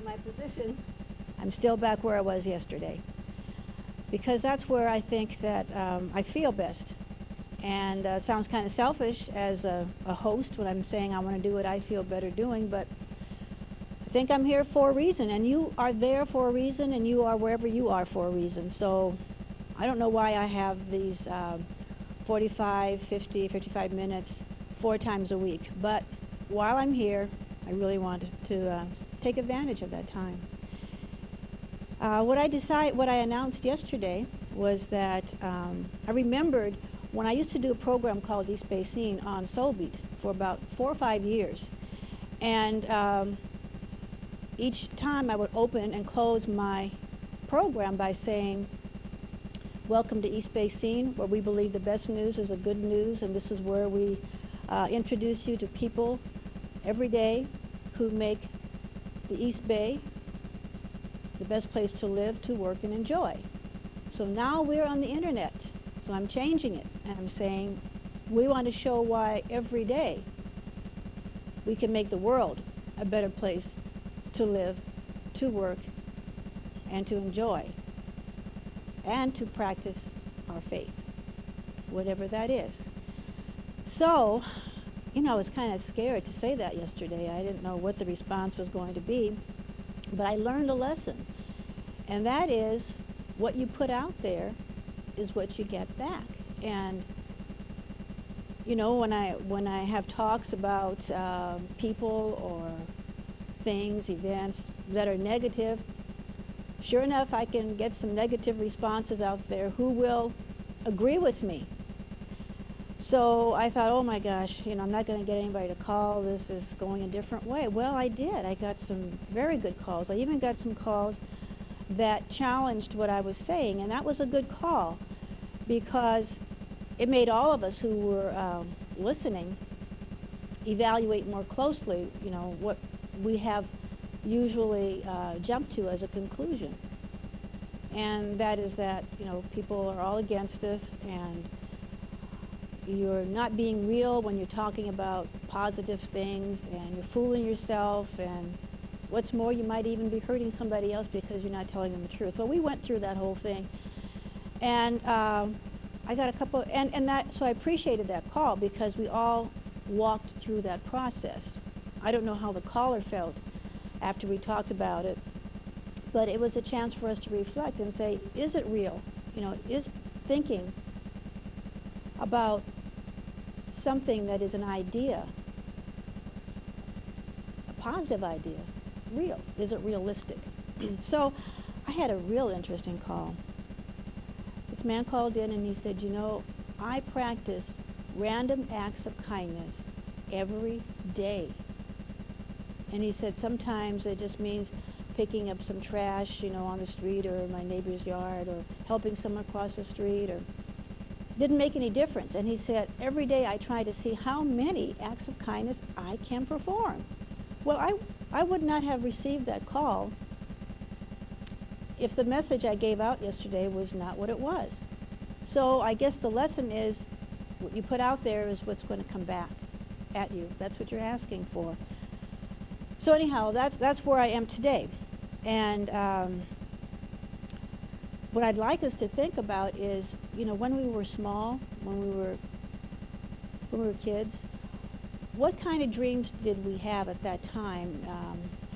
changing my position. I'm still back where I was yesterday, because that's where I think that I feel best. And it sounds kind of selfish as a host when I'm saying I want to do what I feel better doing, but I think I'm here for a reason, and you are there for a reason, and you are wherever you are for a reason. So I don't know why I have these 45, 50, 55 minutes 4 times a week, but while I'm here, I really want to take advantage of that time. What I announced yesterday was that I remembered when I used to do a program called East Bay Scene on Soul Beat for about 4 or 5 years, and each time I would open and close my program by saying, "Welcome to East Bay Scene, where we believe the best news is the good news, and this is where we introduce you to people every day who make the East Bay the best place to live, to work, and enjoy." So now we're on the internet, so I'm changing it, and I'm saying we want to show why every day we can make the world a better place to live, to work, and to enjoy, and to practice our faith, whatever that is. So, I was kind of scared to say that yesterday. I didn't know what the response was going to be, but I learned a lesson, and that is what you put out there is what you get back. And when I have talks about people or things, events that are negative, sure enough, I can get some negative responses out there who will agree with me. So I thought, oh my gosh, I'm not going to get anybody to call. This is going a different way. Well, I did. I got some very good calls. I even got some calls that challenged what I was saying, and that was a good call because it made all of us who were listening evaluate more closely, what we have usually jumped to as a conclusion. And that is that, people are all against us, and you're not being real when you're talking about positive things, and you're fooling yourself, and what's more, you might even be hurting somebody else because you're not telling them the truth. Well, we went through that whole thing, and I got a couple, so I appreciated that call because we all walked through that process. I don't know how the caller felt after we talked about it, but it was a chance for us to reflect and say, is it real? Is thinking about something that is an idea, a positive idea, real? Is it realistic? So I had a real interesting call. This man called in and he said, I practice random acts of kindness every day. And he said sometimes it just means picking up some trash, on the street or my neighbor's yard, or helping someone cross the street, or didn't make any difference. And he said, every day I try to see how many acts of kindness I can perform. Well, I would not have received that call if the message I gave out yesterday was not what it was. So I guess the lesson is what you put out there is what's going to come back at you. That's what you're asking for. So anyhow, that's where I am today. And what I'd like us to think about is, when we were small, when we were kids, what kind of dreams did we have at that time?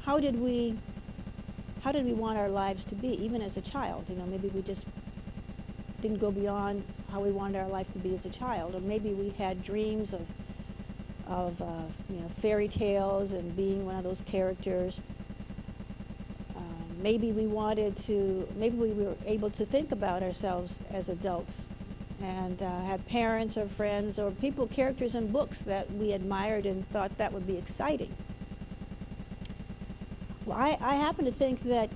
How did we want our lives to be, even as a child? Maybe we just didn't go beyond how we wanted our life to be as a child, or maybe we had dreams of fairy tales and being one of those characters. Maybe we were able to think about ourselves as adults and had parents or friends or characters in books that we admired and thought that would be exciting. Well, I happen to think that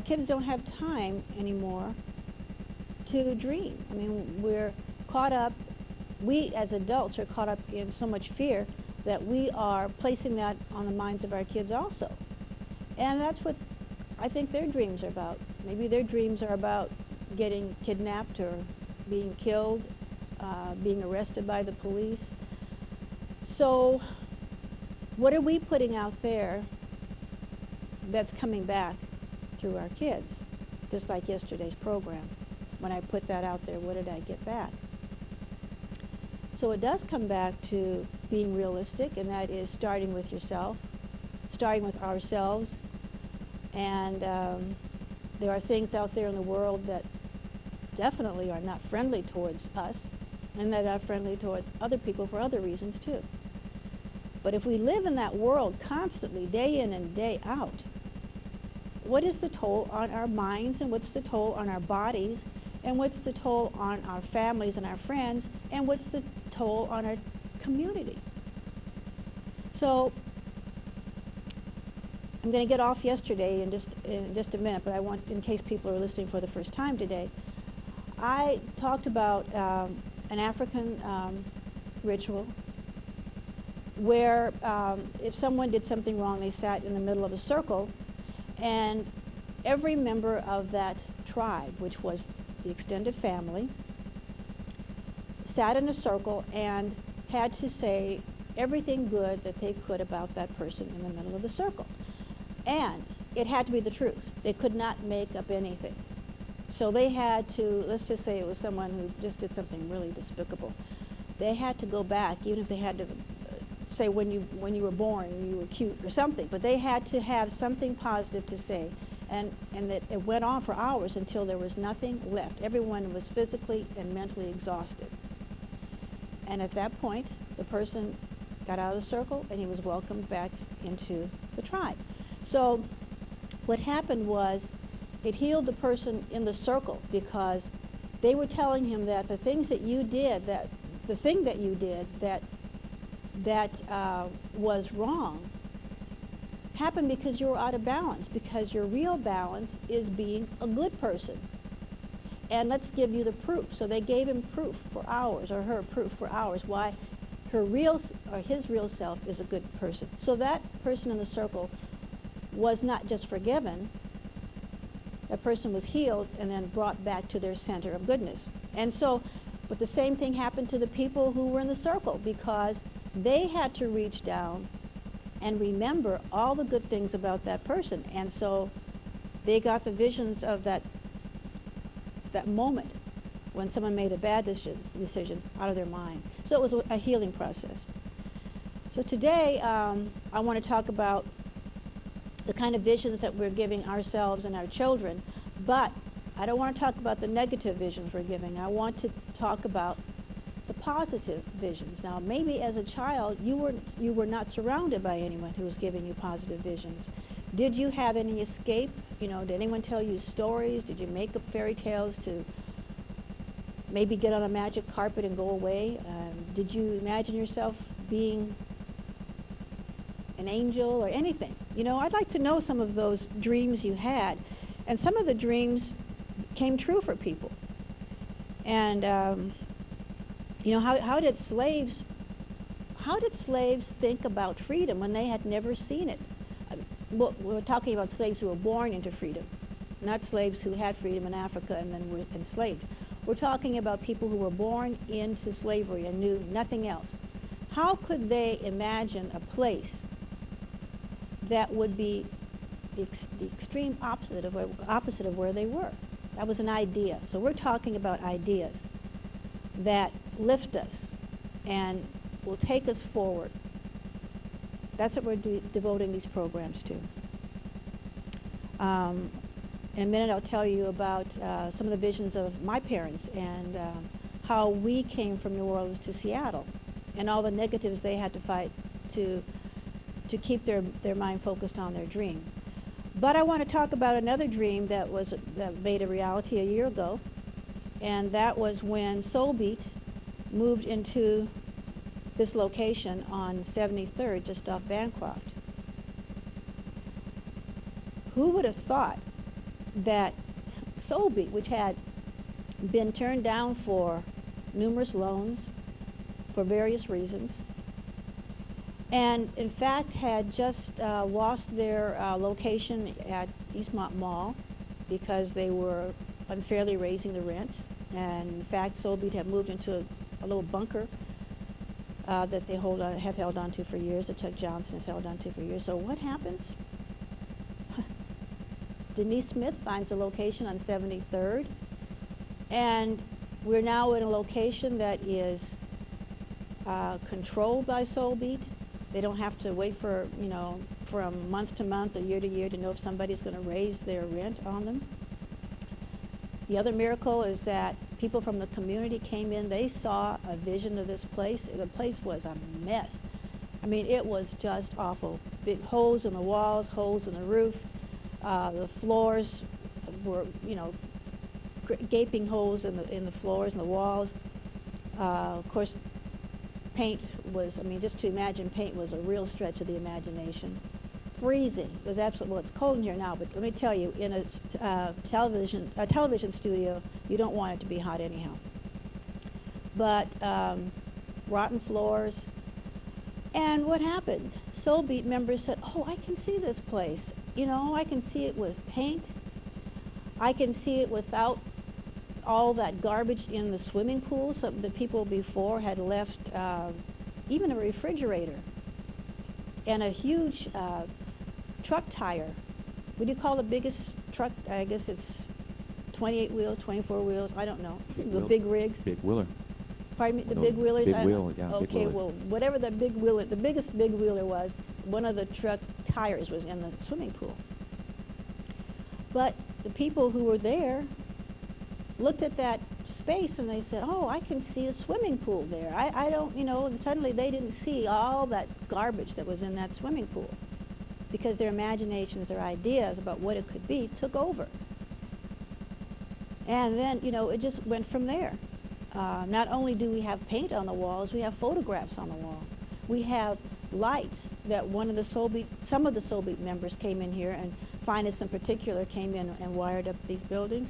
kids don't have time anymore to dream. I mean, we as adults are caught up in so much fear that we are placing that on the minds of our kids also. And that's what I think their dreams are about. Maybe their dreams are about getting kidnapped or being killed, being arrested by the police. So what are we putting out there that's coming back through our kids, just like yesterday's program. When I put that out there, what did I get back? So it does come back to being realistic, and that is starting with yourself, starting with ourselves. And there are things out there in the world that definitely are not friendly towards us, and that are friendly towards other people for other reasons too. But if we live in that world constantly, day in and day out, what is the toll on our minds, and what's the toll on our bodies, and what's the toll on our families and our friends, and what's the toll on our community? So I'm going to get off yesterday in just a minute, but I want, in case people are listening for the first time today, I talked about an African ritual where if someone did something wrong, they sat in the middle of a circle, and every member of that tribe, which was the extended family, sat in a circle and had to say everything good that they could about that person in the middle of the circle. And it had to be the truth. They could not make up anything. So they had to, let's just say it was someone who just did something really despicable. They had to go back, even if they had to say when you were born you were cute or something, but they had to have something positive to say. And it went on for hours until there was nothing left. Everyone was physically and mentally exhausted. And at that point, the person got out of the circle and he was welcomed back into the tribe. So what happened was it healed the person in the circle, because they were telling him that the things that you did, that the thing that you did that was wrong, happened because you were out of balance, because your real balance is being a good person. And let's give you the proof. So they gave him proof for hours, or her proof for hours, why his real self is a good person. So that person in the circle was not just forgiven, that person was healed and then brought back to their center of goodness. And so, but the same thing happened to the people who were in the circle, because they had to reach down and remember all the good things about that person. And so they got the visions of that moment when someone made a bad decision out of their mind. So it was a healing process. So today I want to talk about the kind of visions that we're giving ourselves and our children, but I don't want to talk about the negative visions we're giving. I want to talk about the positive visions. Now, maybe as a child you were not surrounded by anyone who was giving you positive visions. Did you have any escape? Did anyone tell you stories? Did you make up fairy tales to maybe get on a magic carpet and go away? Did you imagine yourself being an angel or anything? I'd like to know some of those dreams you had. And some of the dreams came true for people. And how did slaves think about freedom when they had never seen it? Well, we're talking about slaves who were born into freedom, not slaves who had freedom in Africa and then were enslaved. We're talking about people who were born into slavery and knew nothing else. How could they imagine a place that would be the extreme opposite of where they were? That was an idea. So we're talking about ideas that lift us and will take us forward. That's what we're devoting these programs to. In a minute I'll tell you about some of the visions of my parents and how we came from New Orleans to Seattle and all the negatives they had to fight to keep their mind focused on their dream. But I want to talk about another dream that made a reality a year ago, and that was when Soul Beat moved into this location on 73rd, just off Bancroft. Who would have thought that Soul Beat, which had been turned down for numerous loans for various reasons, and in fact had just lost their location at Eastmont Mall because they were unfairly raising the rent, and in fact Soul Beat had moved into a little bunker that they have held on to for years, that Chuck Johnson has held on to for years. So what happens? Denise Smith finds a location on 73rd, and we're now in a location that is controlled by Soul Beat. They don't have to wait for, from month to month or year to year to know if somebody's going to raise their rent on them. The other miracle is that people from the community came in. They saw a vision of this place. The place was a mess. I mean, it was just awful. Big holes in the walls, holes in the roof. The floors were, gaping holes in the floors and the walls. Of course, paint was, just to imagine paint was a real stretch of the imagination. Freezing. It was absolutely, well, it's cold in here now, but let me tell you, in a television studio, you don't want it to be hot anyhow. But rotten floors. And what happened? Soul Beat members said, oh, I can see this place. I can see it with paint. I can see it without all that garbage in the swimming pool. Some of the people before had left even a refrigerator and a huge truck tire. What do you call the biggest truck? I guess it's 28 wheels, 24 wheels, I don't know. The big rigs. Big wheeler. Pardon me, the big wheelers? Big wheel, yeah. Okay, big wheeler. Well, whatever the big wheeler, the biggest big wheeler was, one of the truck tires was in the swimming pool. But the people who were there looked at that space and they said, oh, I can see a swimming pool there. I don't, and suddenly they didn't see all that garbage that was in that swimming pool because their imaginations, their ideas about what it could be took over. And then, it just went from there. Not only do we have paint on the walls, we have photographs on the wall. We have lights that some of the Soul Beat members came in here, and Finest in particular came in and wired up these buildings.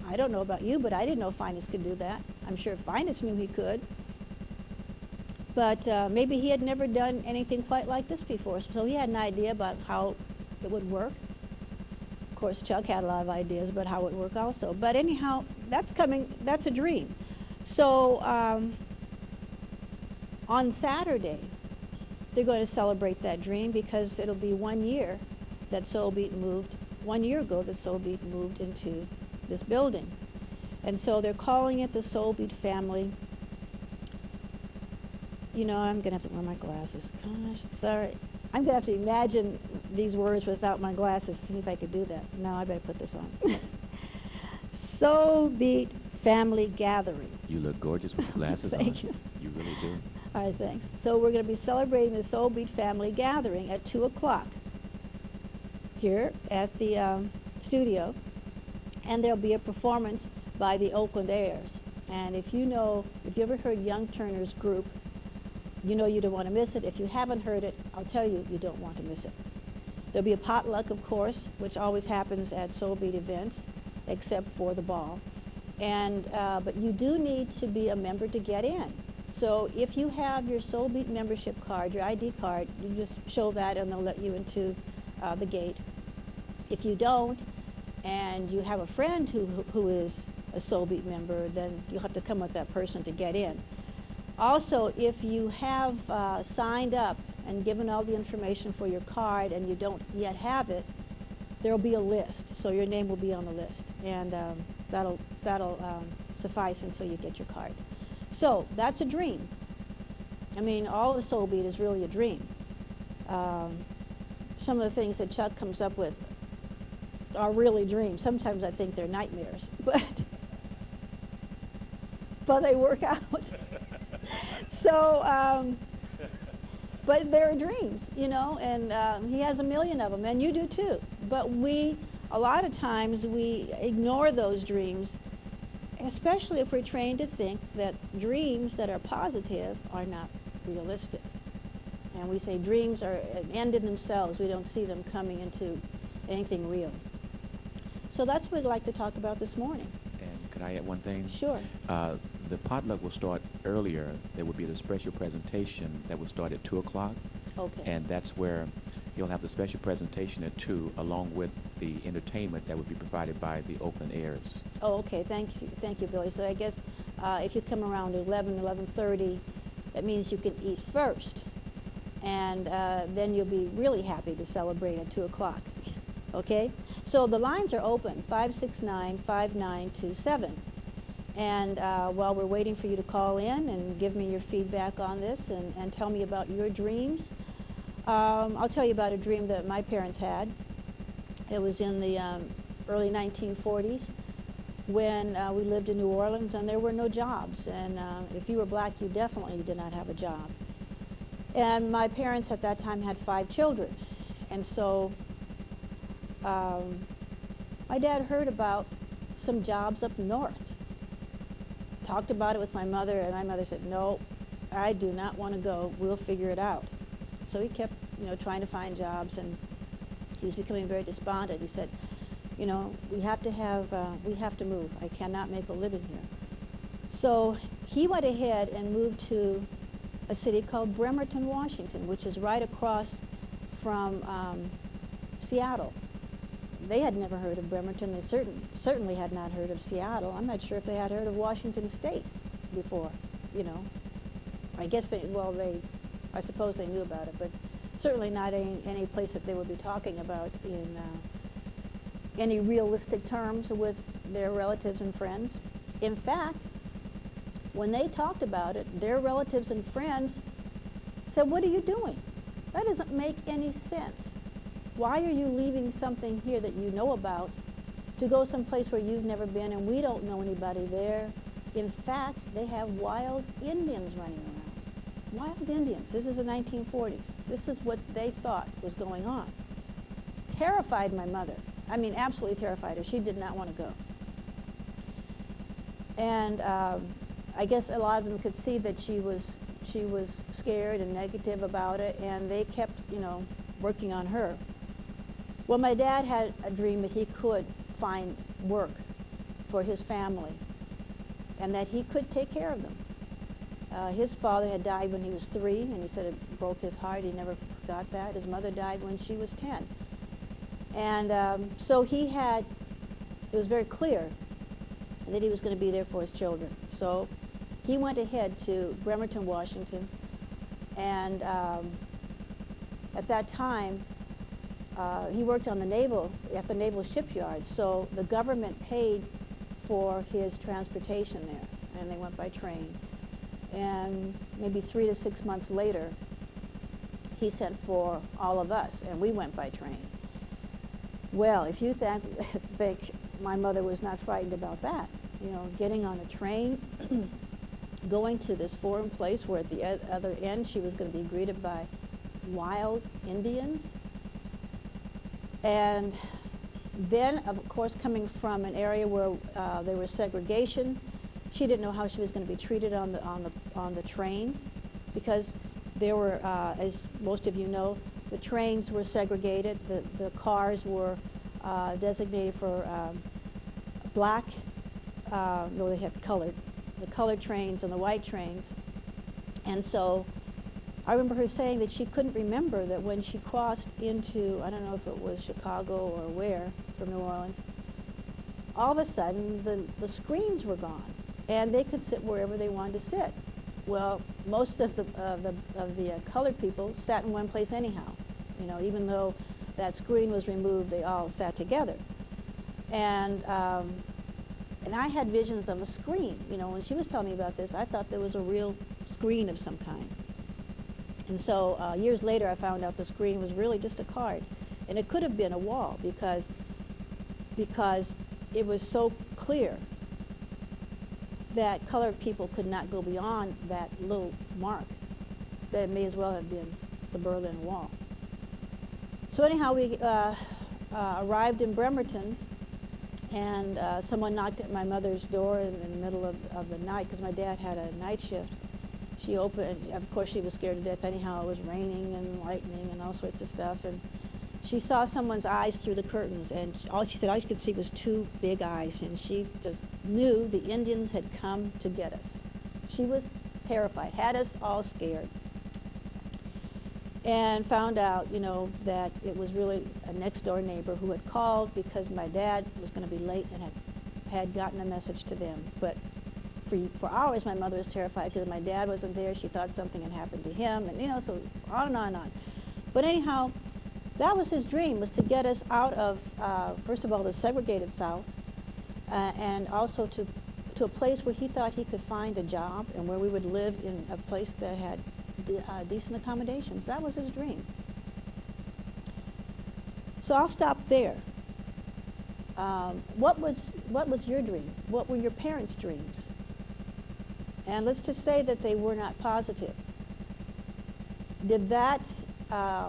I don't know about you, but I didn't know Finest could do that. I'm sure Finest knew he could. But maybe he had never done anything quite like this before, so he had an idea about how it would work. Of course, Chuck had a lot of ideas about how it would work also. But anyhow, that's a dream. So on Saturday, they're going to celebrate that dream because it'll be 1 year that Soul Beat moved. 1 year ago, the Soul Beat moved into this building. And so they're calling it the Soul Beat family. I'm going to have to wear my glasses. Gosh, sorry. I'm going to have to imagine these words without my glasses, see if I could do that. No, I better put this on. Soul Beat family gathering. You look gorgeous with glasses on. Thank you. You really do. All right, thanks. So we're going to be celebrating the Soul Beat family gathering at 2 o'clock here at the studio. And there'll be a performance by the Oakland Airs. And if you ever heard Young Turner's group, you don't want to miss it. If you haven't heard it, I'll tell you, you don't want to miss it. There'll be a potluck, of course, which always happens at Soul Beat events, except for the ball. And but you do need to be a member to get in. So if you have your Soul Beat membership card, your ID card, you just show that and they'll let you into the gate. If you don't, and you have a friend who is a Soul Beat member, then you'll have to come with that person to get in. Also, if you have signed up and given all the information for your card and you don't yet have it, there will be a list. So your name will be on the list, and that'll suffice until you get your card. So that's a dream. All of Soul Beat is really a dream. Some of the things that Chuck comes up with are really dreams. Sometimes I think they're nightmares, but they work out. So, but they're dreams, and he has a million of them, and you do too. But a lot of times we ignore those dreams, especially if we're trained to think that dreams that are positive are not realistic. And we say dreams are an end in themselves. We don't see them coming into anything real. So that's what we'd like to talk about this morning. And could I add one thing? Sure. The potluck will start earlier. There will be the special presentation that will start at 2 o'clock. Okay. And that's where you'll have the special presentation at 2, along with the entertainment that would be provided by the Oakland Airs. Oh, okay. Thank you, Billy. So I guess if you come around 11:30, that means you can eat first. and then you'll be really happy to celebrate at 2 o'clock. Okay? So the lines are open, 569-5927. And while we're waiting for you to call in and give me your feedback on this and tell me about your dreams, I'll tell you about a dream that my parents had. It was in the early 1940s when we lived in New Orleans and there were no jobs. And if you were black, you definitely did not have a job. And my parents at that time had 5 children. And so my dad heard about some jobs up north. Talked about it with my mother, and my mother said, no, I do not want to go. We'll figure it out. So he kept, trying to find jobs, and he was becoming very despondent. He said, we have to move. I cannot make a living here. So he went ahead and moved to a city called Bremerton, Washington, which is right across from Seattle. They had never heard of Bremerton. They certainly had not heard of Seattle. I'm not sure if they had heard of Washington State before, I guess I suppose they knew about it, but certainly not any place that they would be talking about in any realistic terms with their relatives and friends. In fact, when they talked about it, their relatives and friends said, what are you doing? That doesn't make any sense. Why are you leaving something here that you know about to go someplace where you've never been and we don't know anybody there? In fact, they have wild Indians running around. Wild Indians. This is the 1940s. This is what they thought was going on. Terrified my mother. I mean, absolutely terrified her. She did not want to go. And I guess a lot of them could see that she was scared and negative about it, and they kept, working on her. Well, my dad had a dream that he could find work for his family and that he could take care of them. His father had died when he was 3, and he said it broke his heart. He never forgot that. His mother died when she was 10. And so it was very clear that he was going to be there for his children. So he went ahead to Bremerton, Washington, and at that time, he worked on at the naval shipyard, so the government paid for his transportation there, and they went by train. And maybe 3 to 6 months later, he sent for all of us, and we went by train. Well, if you think my mother was not frightened about that, getting on a train, going to this foreign place where at the other end she was going to be greeted by wild Indians. And then, of course, coming from an area where there was segregation, she didn't know how she was going to be treated on the train, because there were, as most of you know, the trains were segregated. The cars were designated for black. No, they had colored. The colored trains and the white trains. And so I remember her saying that she couldn't remember that when she crossed into, I don't know if it was Chicago or where, from New Orleans, all of a sudden the screens were gone, and they could sit wherever they wanted to sit. Well, most of the colored people sat in one place anyhow. Even though that screen was removed, they all sat together. And I had visions of a screen. When she was telling me about this, I thought there was a real screen of some kind. And so years later, I found out the screen was really just a card. And it could have been a wall because it was so clear that colored people could not go beyond that little mark. That may as well have been the Berlin Wall. So anyhow, we arrived in Bremerton, and someone knocked at my mother's door in the middle of the night, because my dad had a night shift. She opened, of course she was scared to death anyhow. It was raining and lightning and all sorts of stuff, and she saw someone's eyes through the curtains, and all she could see was 2 big eyes, and she just knew the Indians had come to get us. She was terrified, had us all scared, and found out, that it was really a next-door neighbor who had called because my dad was going to be late and had gotten a message to them. But for hours, my mother was terrified because my dad wasn't there. She thought something had happened to him, and, you know, so on and on and on. But anyhow, that was his dream, was to get us out of, first of all, the segregated South, and also to a place where he thought he could find a job and where we would live in a place that had decent accommodations. That was his dream. So I'll stop there. What was your dream? What were your parents' dreams? And let's just say that they were not positive. Did that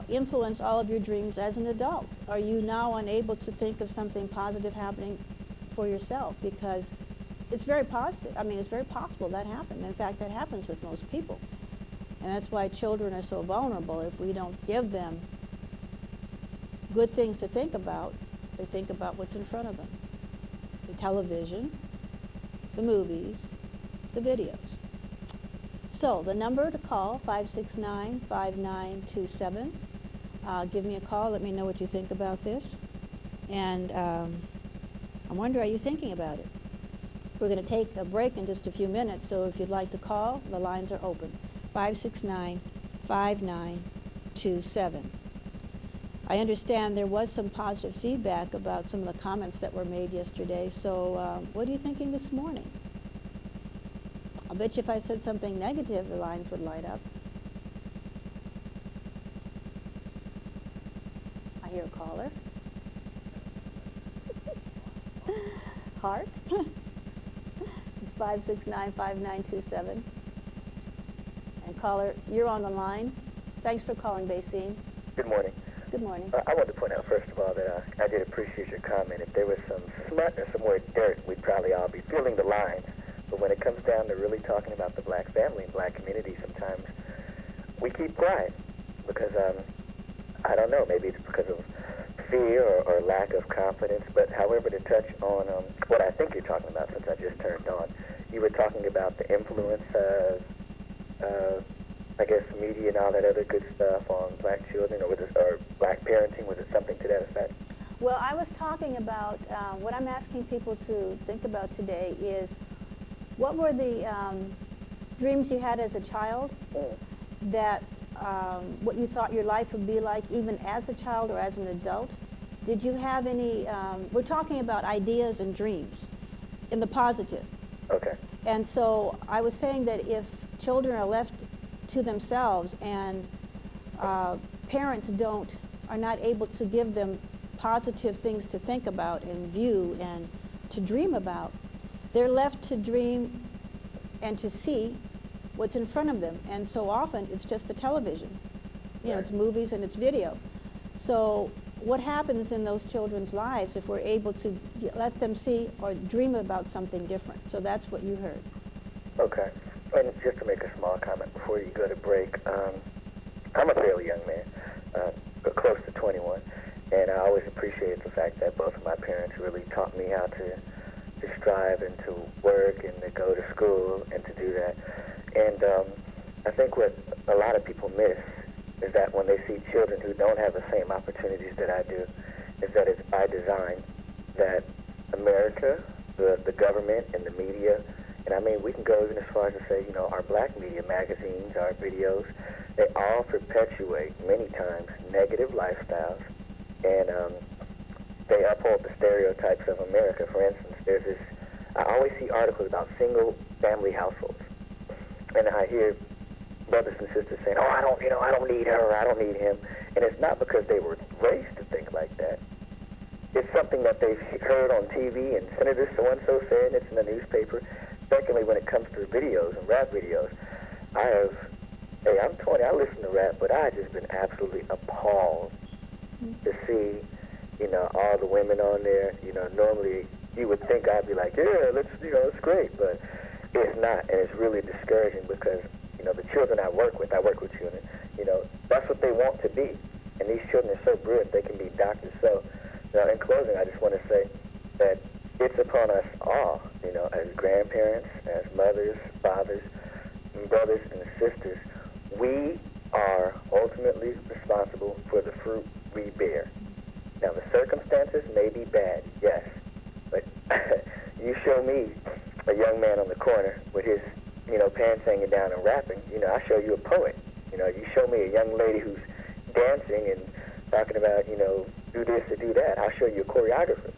influence all of your dreams as an adult? Are you now unable to think of something positive happening for yourself? Because it's very positive. I mean, it's very possible that happened. In fact, that happens with most people. And that's why children are so vulnerable. If we don't give them good things to think about, they think about what's in front of them. The television, the movies, the videos. So the number to call, 569-5927. Give me a call. Let me know what you think about this. And I wonder, are you thinking about it? We're going to take a break in just a few minutes, so if you'd like to call, the lines are open. 569-5927. I understand there was some positive feedback about some of the comments that were made yesterday, so what are you thinking this morning? I'll bet you if I said something negative, the lines would light up. I hear a caller. Heart. It's 569-5927. And caller, you're on the line. Thanks for calling, Basine. Good morning. Good morning. I wanted to point out, first of all, that I did appreciate your comment. If there was some smut or some more dirt, we'd probably all be feeling the lines. But when it comes down to really talking about the black family and black community, sometimes we keep quiet because, I don't know, maybe it's because of fear or lack of confidence. But however, to touch on what I think you're talking about, since I just turned on, you were talking about the influence of, I guess, media and all that other good stuff on black children, or black parenting. Was it something to that effect? Well, I was talking about, what I'm asking people to think about today is, what were the dreams you had as a child that what you thought your life would be like even as a child or as an adult? Did you have any, we're talking about ideas and dreams in the positive. Okay. And so I was saying that if children are left to themselves and parents are not able to give them positive things to think about and view and to dream about, they're left to dream and to see what's in front of them. And so often it's just the television. You know, it's movies and it's video. So what happens in those children's lives if we're able to let them see or dream about something different? So that's what you heard. Okay. And just to make a small comment before you go to break, I'm a fairly young man, close to 21, and I always appreciated the fact that both of my parents really taught me how to strive and to work and to go to school and to do that. And I think what a lot of people miss is that when they see children who don't have the same opportunities that I do, is that it's by design that America, the government, and the media, and I mean, we can go even as far as to say, you know, our black media magazines, our videos, they all perpetuate, many times, negative lifestyles, and they uphold the stereotypes of America. For instance, there's this, I always see articles about single-family households, and I hear brothers and sisters saying, oh, I don't need her, or I don't need him, and it's not because they were raised to think like that. It's something that they've heard on TV, and Senator so-and-so said, it's in the newspaper. Secondly, when it comes to videos and rap videos, I'm 20, I listen to rap, but I've just been absolutely appalled to see, you know, all the women on there. You know, normally you would think I'd be like, yeah, it's great, but it's not, and it's really discouraging because, you know, the children I work with children, you know, that's what they want to be, and these children are so brilliant, they can be doctors. So, now, in closing, I just want to say that it's upon us all, you know, as grandparents, as mothers, fathers, and brothers and sisters, we are ultimately responsible for the fruit we bear. Now, the circumstances may be bad, yes, but you show me a young man on the corner with his, pants hanging down and rapping, I show you a poet. You show me a young lady who's dancing and talking about, do this or do that. I'll show you a choreographer.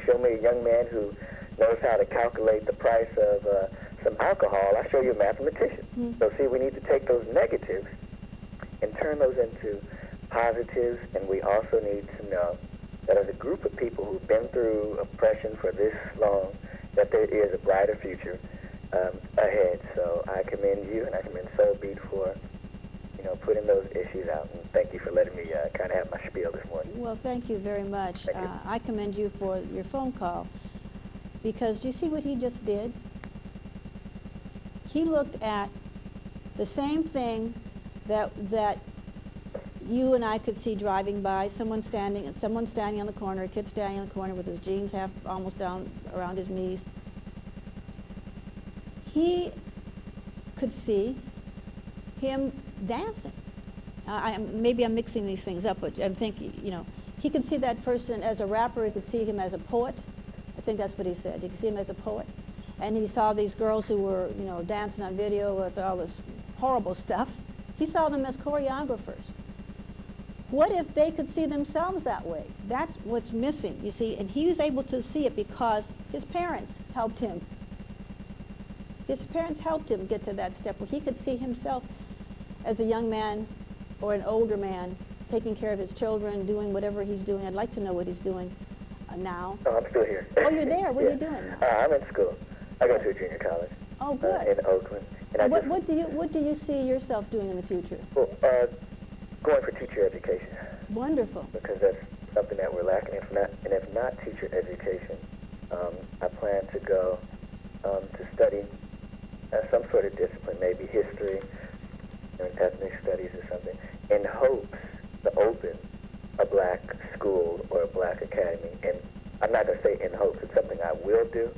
Show me a young man who knows how to calculate the price of some alcohol. I'll show you a mathematician. So see, we need to take those negatives and turn those into positives, and we also need to know that as a group of people who've been through oppression for this long, that there is a brighter future ahead. So I commend you, and I commend Soul Beat for, putting those issues out. And thank you for letting me kind of have my spiel this morning. Well, thank you very much. Thank you. I commend you for your phone call, because do you see what he just did? He looked at the same thing that you and I could see driving by, someone standing on the corner, a kid standing on the corner with his jeans almost down around his knees. He could see him dancing. Maybe I'm mixing these things up, but I'm thinking, he could see that person as a rapper. He could see him as a poet. I think that's what he said. He could see him as a poet. And he saw these girls who were, dancing on video with all this horrible stuff. He saw them as choreographers. What if they could see themselves that way? That's what's missing, you see. And he was able to see it because his parents helped him. His parents helped him get to that step where he could see himself as a young man or an older man taking care of his children, doing whatever he's doing. I'd like to know what he's doing now. Oh, I'm still here. Oh, you're there. What are you doing now? I'm in school. I go to a junior college. Oh, good. In Oakland. And what do you see yourself doing in the future? Well, going for teacher education. Wonderful. Because that's something that we're lacking. If not teacher education, I plan to go to study some sort of discipline, maybe history or ethnic studies or something, in hopes to open a black school or a black academy. And I'm not going to say in hopes. It's something I will do,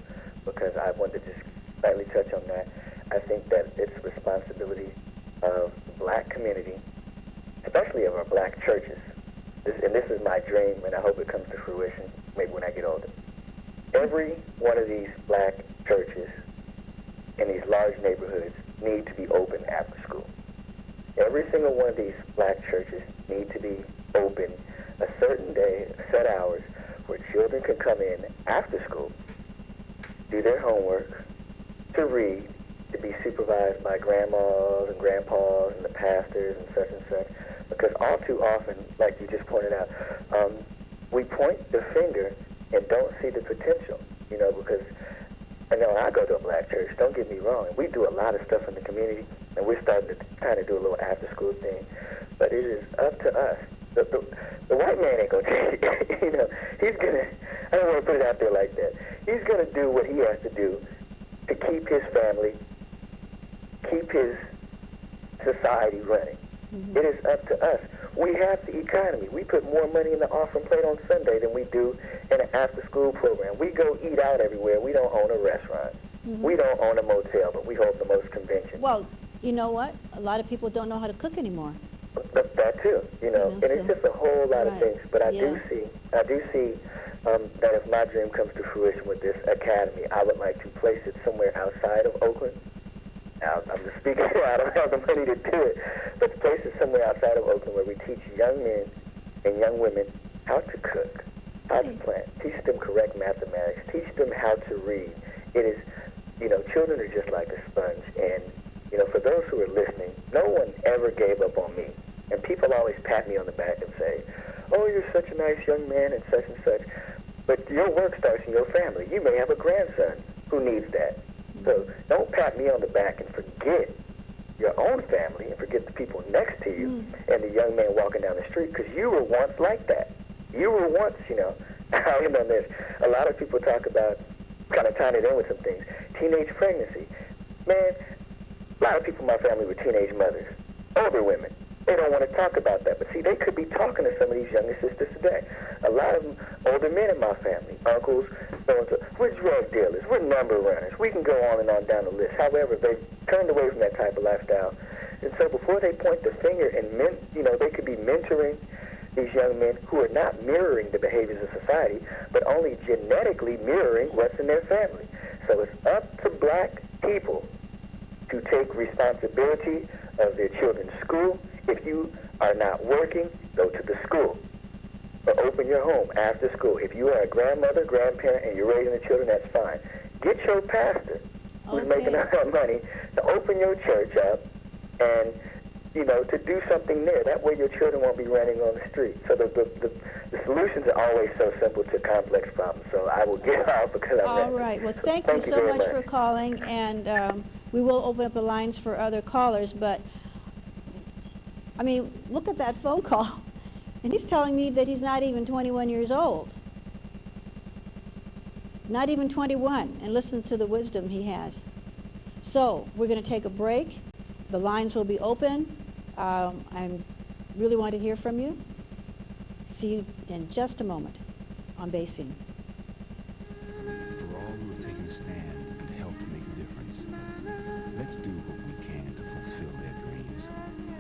because I want to just slightly touch on that. I think that it's the responsibility of the black community, especially of our black churches. This is my dream, and I hope it comes to fruition maybe when I get older. Every one of these black churches in these large neighborhoods need to be open after school. Every single one of these black churches need to be open a certain day, set hours, where children can come in after school, do their homework, to read, to be supervised by grandmas and grandpas and the pastors and such, because all too often, like you just pointed out, we point the finger and don't see the potential, because I go to a black church, don't get me wrong, and we do a lot of stuff in the community, and we're starting to kind of do a little after-school thing, but it is up to us. The white man ain't going to take it. He's going to, I don't want to put it out there like that. He's going to do what he has to do to keep his family, keep his society running. It is up to us. We have the economy. We put more money in the offering plate on Sunday than we do in an after-school program. We go eat out everywhere. We don't own a restaurant. We don't own a motel, but we hold the most conventions. Well, you know what? A lot of people don't know how to cook anymore. That too, and it's just a whole lot of things. But I do see that if my dream comes to fruition with this academy, I would like to place it somewhere outside of Oakland. Now, I'm just speaking here, I don't have the money to do it, but to place it somewhere outside of Oakland where we teach young men and young women how to cook, how to plant, teach them correct mathematics, teach them how to read. It is, children are just like a sponge, and, for those who are listening, no one ever gave up on me. And people always pat me on the back and say, oh, you're such a nice young man and such, but your work starts in your family. You may have a grandson who needs that. So don't pat me on the back and forget your own family and forget the people next to you and the young man walking down the street, because you were once like that. You were once, I end on this. A lot of people talk about, kind of tying it in with some things, teenage pregnancy. Man, a lot of people in my family were teenage mothers, older women. They don't want to talk about that. But see, they could be talking to some of these younger sisters today. A lot of them, older men in my family, uncles, so-and-so, we're drug dealers, we're number runners. We can go on and on down the list. However, they've turned away from that type of lifestyle. And so before they point the finger and, they could be mentoring these young men who are not mirroring the behaviors of society, but only genetically mirroring what's in their family. So it's up to encourage black people to take responsibility of their children's school. If you are not working, go to the school. Or open your home after school. If you are a grandmother, grandparent, and you're raising the children, that's fine. Get your pastor, who's making all that money, to open your church up and, you know, to do something there. That way your children won't be running on the street. So the solutions are always so simple to complex problems. So I will get off because I'm All right. Well, thank you so much for calling, and we will open up the lines for other callers. But, I mean, look at that phone call. And he's telling me that he's not even 21 years old. Not even 21. And listen to the wisdom he has. So, we're going to take a break. The lines will be open. I really want to hear from you. See you in just a moment on Basing.